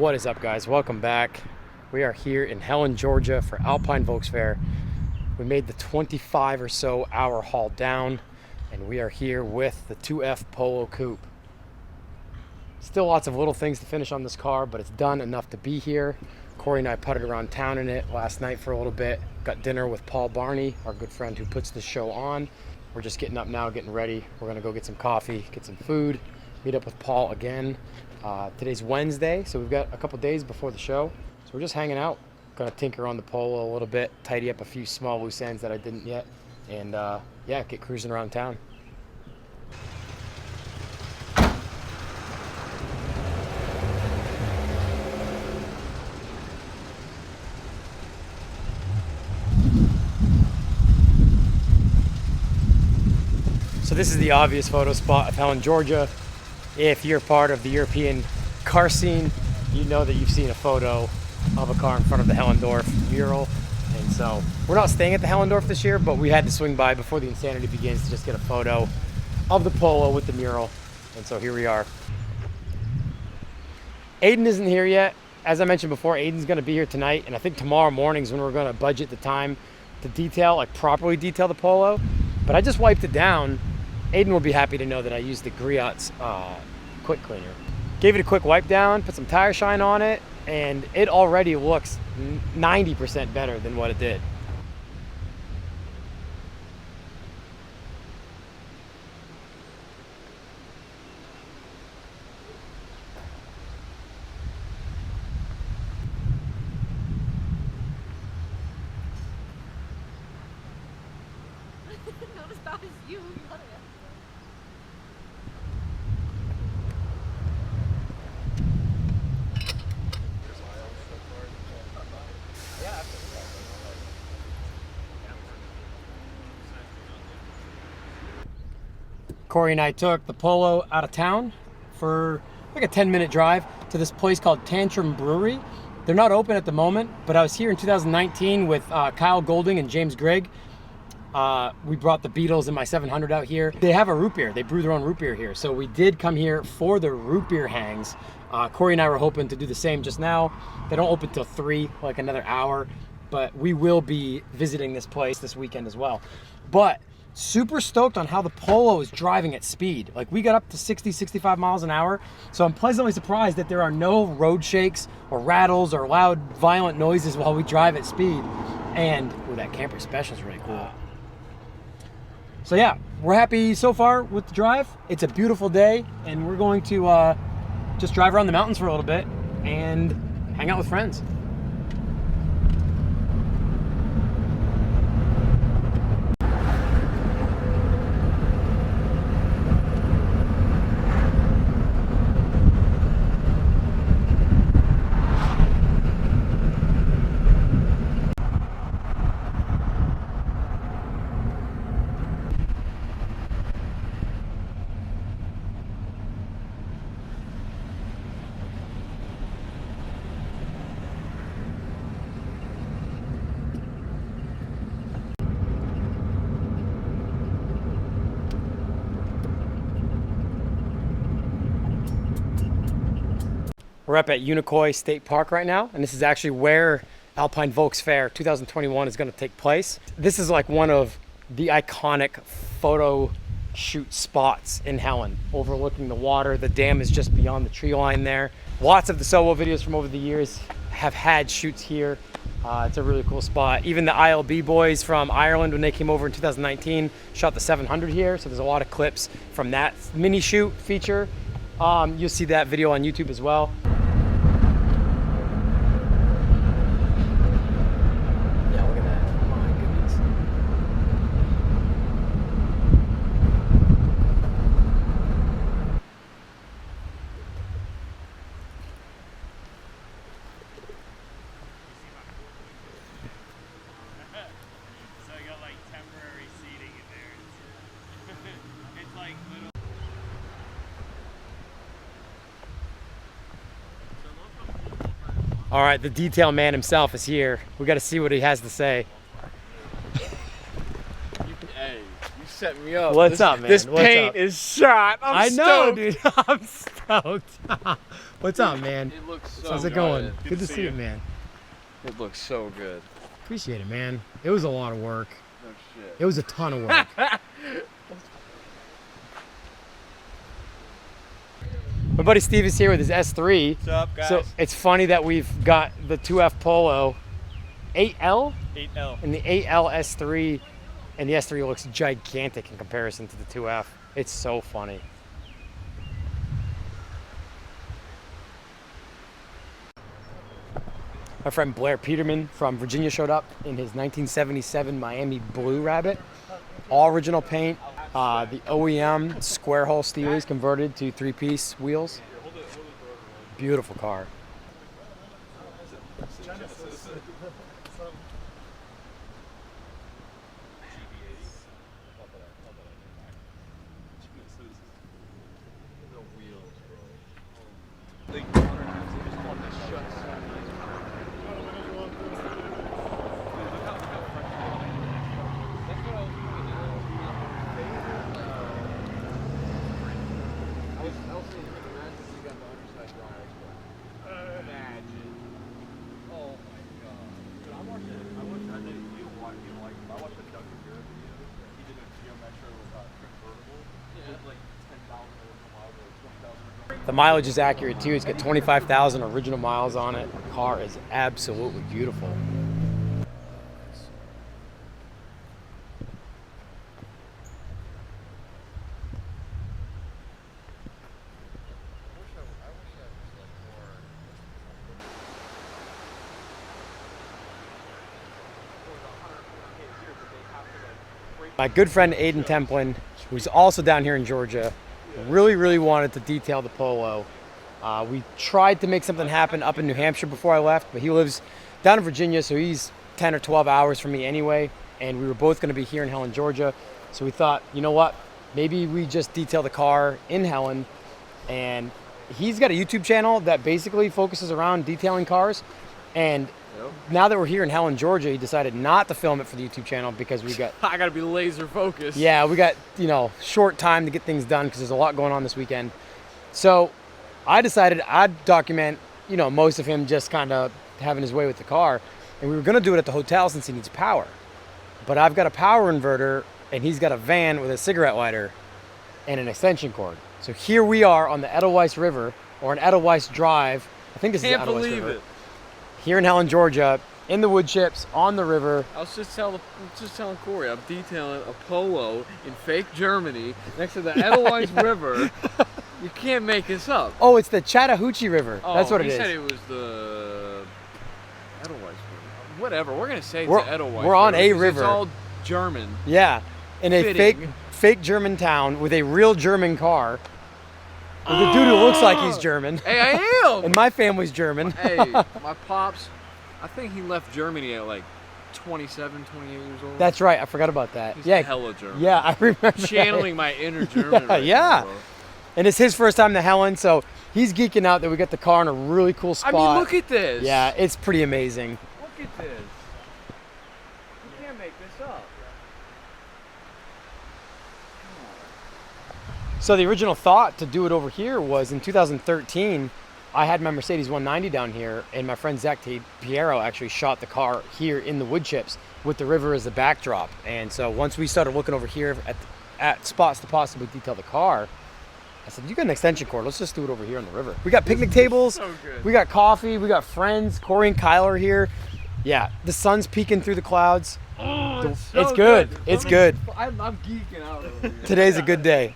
What is up, guys? Welcome back. We are here in Helen, Georgia for Alpine VOLKS Fair. We made the 25 or so hour haul down, and we are here with the 2F Polo Coupe. Still lots of little things to finish on this car, but it's done enough to be here. Corey and I putted around town in it last night for a little bit. Got dinner with Paul Barney, our good friend who puts the show on. We're just getting up now, getting ready. We're gonna go get some coffee, get some food, meet up with Paul again. Today's Wednesday, so we've got a couple days before the show. So we're just hanging out. Gonna tinker on the Polo a little bit, tidy up a few small loose ends that I didn't yet, and yeah, get cruising around town. So this is the obvious photo spot of Helen, Georgia. If you're part of the European car scene, you know that you've seen a photo of a car in front of the Hellendorf mural. And so we're not staying at the Hellendorf this year, but we had to swing by before the insanity begins to just get a photo of the Polo with the mural. And so here we are. Aidan isn't here yet. As I mentioned before, Aidan's gonna be here tonight, and I think tomorrow morning's when we're gonna budget the time to detail, like properly detail the Polo. But I just wiped it down. Aidan will be happy to know that I used the Griot's quick cleaner. Gave it a quick wipe down, put some tire shine on it, and it already looks 90% better than what it did. Notice that was you. Corey and I took the Polo out of town for like a 10-minute drive to this place called Tantrum Brewery. They're not open at the moment, but I was here in 2019 with Kyle Golding and James Grigg. We brought the Beatles in my 700 out here. They have a root beer. They brew their own root beer here. So we did come here for the root beer hangs. Corey and I were hoping to do the same just now. They don't open till 3, like another hour, but we will be visiting this place this weekend as well. But super stoked on how the Polo is driving at speed. Like, we got up to 60, 65 miles an hour. So I'm pleasantly surprised that there are no road shakes or rattles or loud, violent noises while we drive at speed. And, ooh, that camper special is really cool. So yeah, we're happy so far with the drive. It's a beautiful day, and we're going to just drive around the mountains for a little bit and hang out with friends. We're up at Unicoi State Park right now, and this is actually where Alpine VOLKS Fair 2021 is going to take place. This is like one of the iconic photo shoot spots in Helen, overlooking the water. The dam is just beyond the tree line there. Lots of the solo videos from over the years have had shoots here. It's a really cool spot. Even the ILB boys from Ireland, when they came over in 2019, shot the 700 here. So there's a lot of clips from that mini shoot feature. You'll see that video on YouTube as well. All right, the detail man himself is here. We got to see what he has to say. Hey, you setting me up. What's up, man? This What's paint up? is shot. I know, stoked. dude. I'm stoked. What's up, man? It looks so How's it good. going? Good to see you, man. It looks so good. Appreciate it, man. It was a lot of work. No shit. It was a ton of work. My buddy Steve is here with his S3. What's up, guys? So it's funny that we've got the 2F Polo 8L 8L. and the 8L S3, and the S3 looks gigantic in comparison to the 2F. It's so funny. My friend Blair Peterman from Virginia showed up in his 1977 Miami Blue Rabbit. All original paint. The OEM square hole steelies converted to 3-piece wheels. Beautiful car. The mileage is accurate too. It's got 25,000 original miles on it. The car is absolutely beautiful. My good friend Aidan Templin, who's also down here in Georgia, really wanted to detail the Polo. We tried to make something happen up in New Hampshire before I left, but he lives down in Virginia, so he's 10 or 12 hours from me anyway, and we were both going to be here in Helen, Georgia. So we thought, you know what, maybe we just detail the car in Helen. And he's got a YouTube channel that basically focuses around detailing cars, and now that we're here in Helen, Georgia, he decided not to film it for the YouTube channel because we got... I gotta be laser focused. Yeah, we got, short time to get things done because there's a lot going on this weekend. So I decided I'd document, most of him just kind of having his way with the car. And we were going to do it at the hotel since he needs power. But I've got a power inverter, and he's got a van with a cigarette lighter and an extension cord. So here we are on the Edelweiss River, or an Edelweiss Drive. I think this is the Edelweiss River. Can't believe it. Here in Helen, Georgia, in the wood chips, on the river. I was just telling Corey, I'm detailing a Polo in fake Germany next to the Edelweiss River. You can't make this up. Oh, it's the Chattahoochee River. Oh, that's what it is. He said it was the Edelweiss River. Whatever, we're gonna say it's We're- the Edelweiss we're on River, a river. It's all German. Yeah, in a Fitting. fake German town with a real German car. With a dude who looks like he's German. Hey, I am! And my family's German. Hey, my pops, I think he left Germany at like 27, 28 years old. That's right. I forgot about that. He's Yeah, hella German. yeah, I remember. Channeling my inner German. right Yeah. now, bro. And it's his first time to Helen, so he's geeking out that we got the car in a really cool spot. I mean, look at this. Yeah, it's pretty amazing. Look at this. You can't make this up. So the original thought to do it over here was in 2013, I had my Mercedes 190 down here, and my friend Zach Piero actually shot the car here in the wood chips with the river as the backdrop. And so once we started looking over here at spots to possibly detail the car, I said, you got an extension cord, let's just do it over here on the river. We got picnic tables, So good. we got coffee, we got friends. Corey and Kyle are here. Yeah, the sun's peeking through the clouds. Oh, It's good. It's good. I'm geeking out over here. Today's a good day.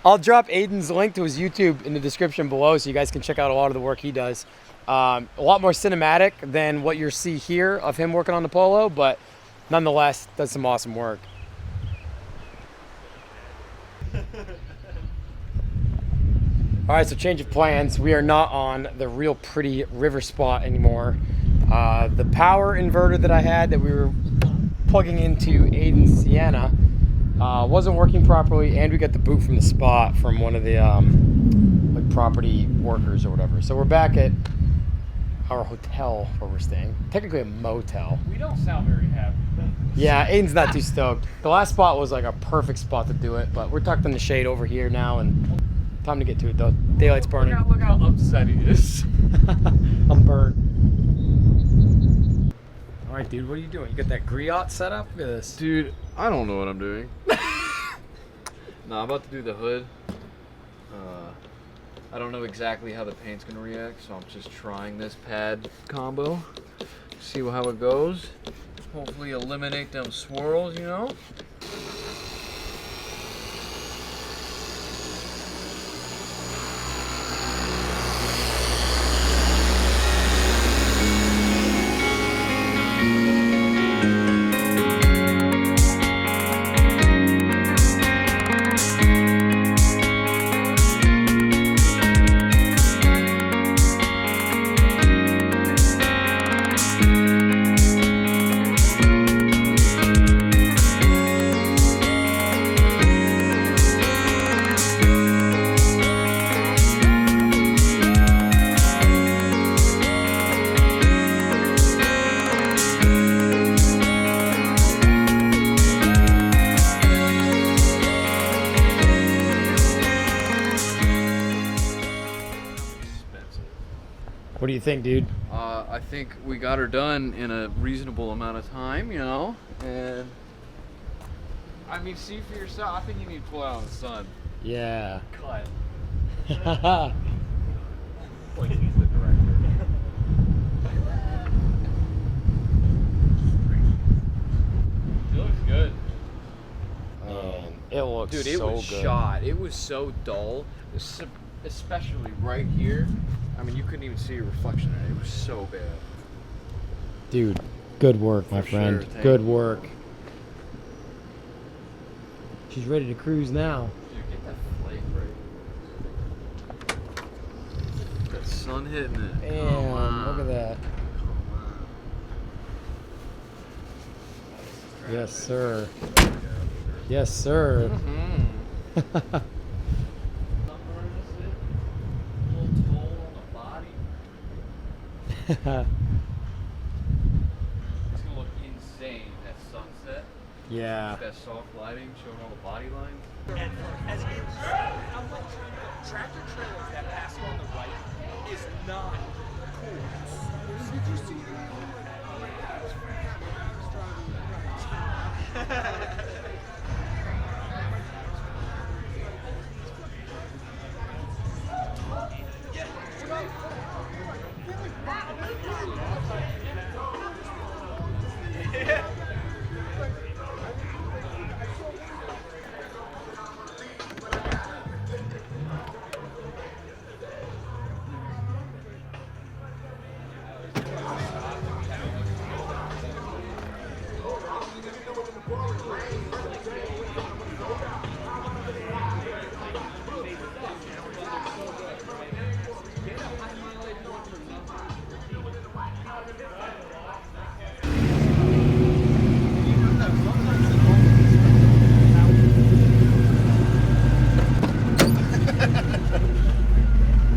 I'll drop Aidan's link to his YouTube in the description below so you guys can check out a lot of the work he does. A lot more cinematic than what you see here of him working on the Polo, but nonetheless, does some awesome work. All right, so change of plans. We are not on the real pretty river spot anymore. The power inverter that I had that we were plugging into Aidan's Sienna wasn't working properly, and we got the boot from the spot from one of the like property workers or whatever. So we're back at our hotel where we're staying. Technically a motel. We don't sound very happy. Yeah, Aidan's not too stoked. The last spot was like a perfect spot to do it, but we're tucked in the shade over here now, and time to get to it though. Daylight's burning. Look how upset he is. I'm burnt. All right, dude, what are you doing? You got that griot set up? Look at this. Dude, I don't know what I'm doing. No, I'm about to do the hood. I don't know exactly how the paint's gonna react, so I'm just trying this pad combo. See how it goes. Hopefully eliminate them swirls, you know? What do you think, dude? I think we got her done in a reasonable amount of time, you know? And I mean, see for yourself. I think you need to pull out in the sun. Yeah. Cut. Like he's the director. It looks good. Man, it looks Dude, it so was good. shot. It was so dull, especially right here. I mean, you couldn't even see a reflection in it. It was so bad. Dude, good work, my For friend. sure, thank Good you. work. She's ready to cruise now. Dude, get that flake right. That sun hitting it. Damn, look at that. Yes, sir. Yes, sir. Mm-hmm. It's gonna look insane at sunset. Yeah. That soft lighting showing all the body lines. And as I'm like, tractor trailers that pass you on the right is not cool. Did you see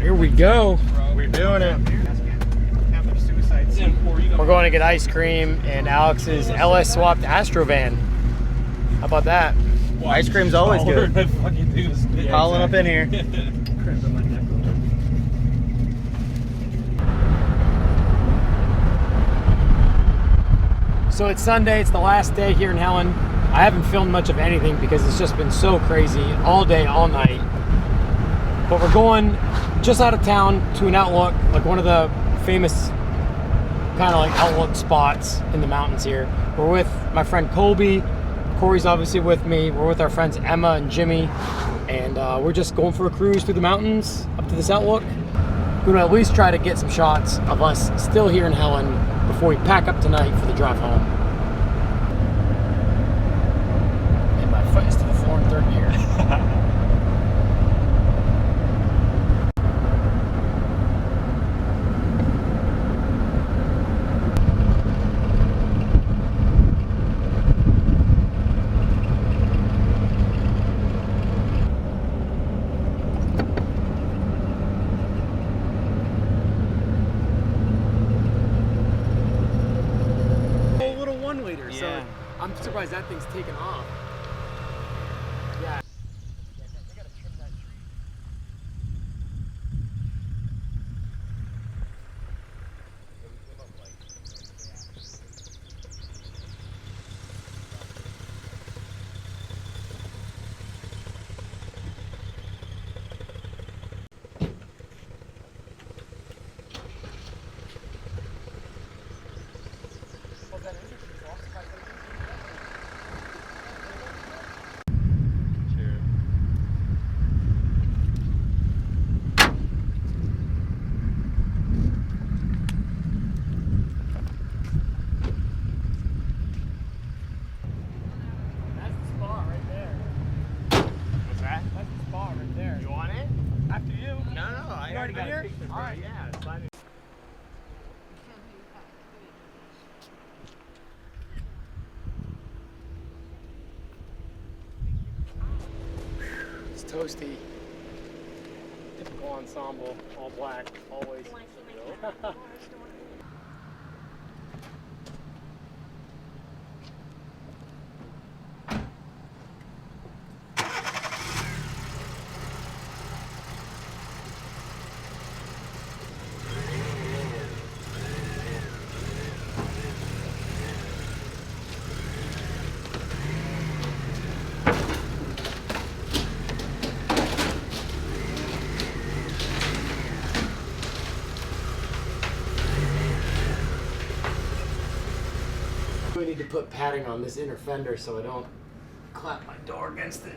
Here we go. We're doing it. We're going to get ice cream in Alex's LS swapped Astrovan. How about that? Ice cream's always good. Piling up in here. So it's Sunday, it's the last day here in Helen. I haven't filmed much of anything because it's just been so crazy all day, all night. But we're going just out of town to an outlook, like one of the famous kind of like outlook spots in the mountains here. We're with my friend Colby. Corey's obviously with me. We're with our friends Emma and Jimmy. And we're just going for a cruise through the mountains up to this outlook. We're gonna at least try to get some shots of us still here in Helen before we pack up tonight for the drive home. And my foot is to the floor in third gear. realize that thing's taken off. Yeah. It's toasty. Typical ensemble, all black, always. We need to put padding on this inner fender so I don't clap my door against it.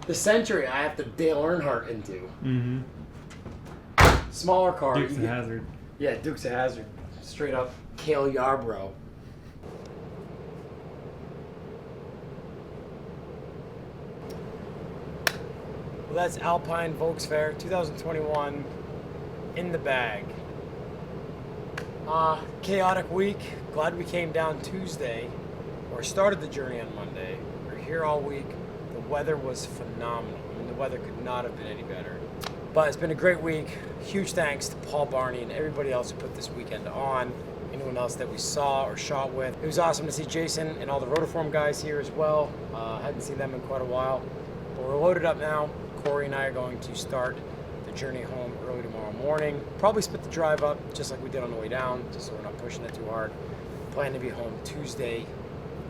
The Century I have to Dale Earnhardt into. Mm-hmm. Smaller car. Dukes of Hazzard. Yeah, Dukes of Hazzard. Straight up Cale Yarbrough. Well, that's Alpine VOLKS Fair 2021 in the bag. Chaotic week. Glad we came down Tuesday, or started the journey on Monday. We're here all week. The weather was phenomenal. I mean, the weather could not have been any better. But it's been a great week. Huge thanks to Paul Barney and everybody else who put this weekend on. Anyone else that we saw or shot with. It was awesome to see Jason and all the Rotiform guys here as well. Hadn't seen them in quite a while. But we're loaded up now. Corey and I are going to start the journey home early tomorrow morning. Probably split the drive up just like we did on the way down, just so we're not pushing it too hard. Plan to be home Tuesday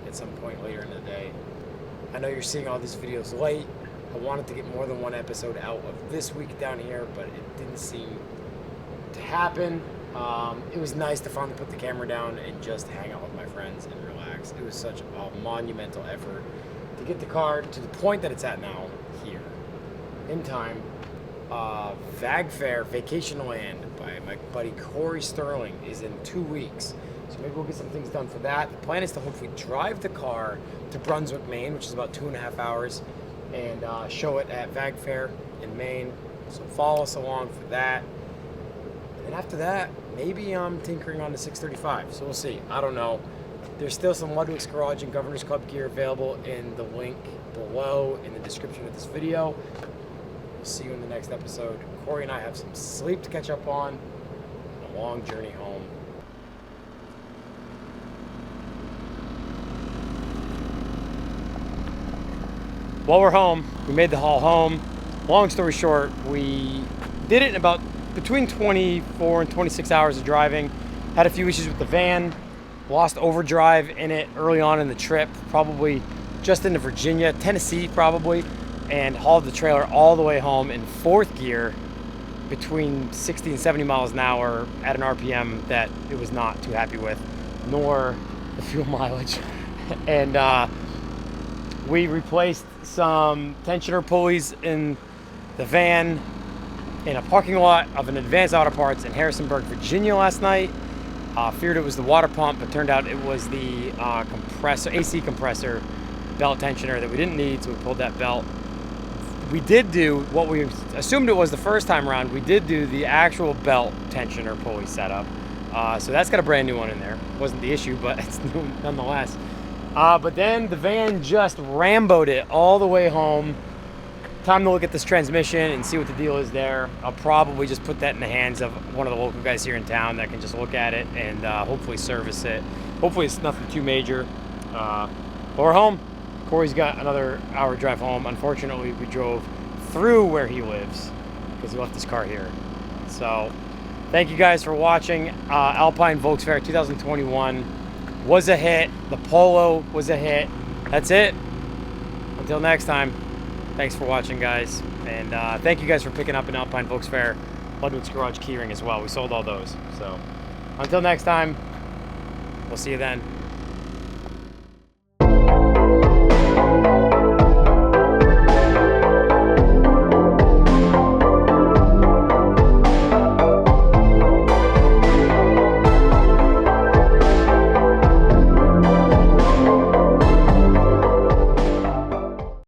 at some point later in the day. I know you're seeing all these videos late. I wanted to get more than one episode out of this week down here, but it didn't seem to happen. It was nice to finally put the camera down and just hang out with my friends and relax. It was such a monumental effort to get the car to the point that it's at now here in time. Vag Fair Vacation Land by my buddy Corey Sterling is in 2 weeks. So maybe we'll get some things done for that. The plan is to hopefully drive the car to Brunswick, Maine, which is about 2.5 hours, and show it at Vag Fair in Maine. So follow us along for that. And after that, maybe I'm tinkering on the 635. So we'll see. I don't know. There's still some Ludwick's Garage and Governor's Club gear available in the link below in the description of this video. We'll see you in the next episode. Corey and I have some sleep to catch up on and a long journey home. Well, we're home. We made the haul home. Long story short, we did it in about between 24 and 26 hours of driving. Had a few issues with the van. Lost overdrive in it early on in the trip, probably just into Virginia, Tennessee probably, and hauled the trailer all the way home in fourth gear between 60 and 70 miles an hour at an RPM that it was not too happy with, nor the fuel mileage. And we replaced some tensioner pulleys in the van in a parking lot of an Advanced Auto Parts in Harrisonburg, Virginia last night. Feared it was the water pump, but turned out it was the AC compressor belt tensioner that we didn't need, so we pulled that belt. We did do what we assumed it was the first time around. We did do the actual belt tensioner pulley setup. So that's got a brand new one in there. Wasn't the issue, but it's new nonetheless. But then the van just Rambo'd it all the way home. Time to look at this transmission and see what the deal is there. I'll probably just put that in the hands of one of the local guys here in town that can just look at it and hopefully service it. Hopefully it's nothing too major. But we're home. Corey's got another hour drive home. Unfortunately, we drove through where he lives because he left his car here. So thank you guys for watching. Alpine VOLKS Fair 2021 was a hit. The Polo was a hit. That's it. Until next time, thanks for watching, guys. And thank you guys for picking up an Alpine VOLKS Fair Ludwick's Garage keyring as well. We sold all those. So until next time, we'll see you then.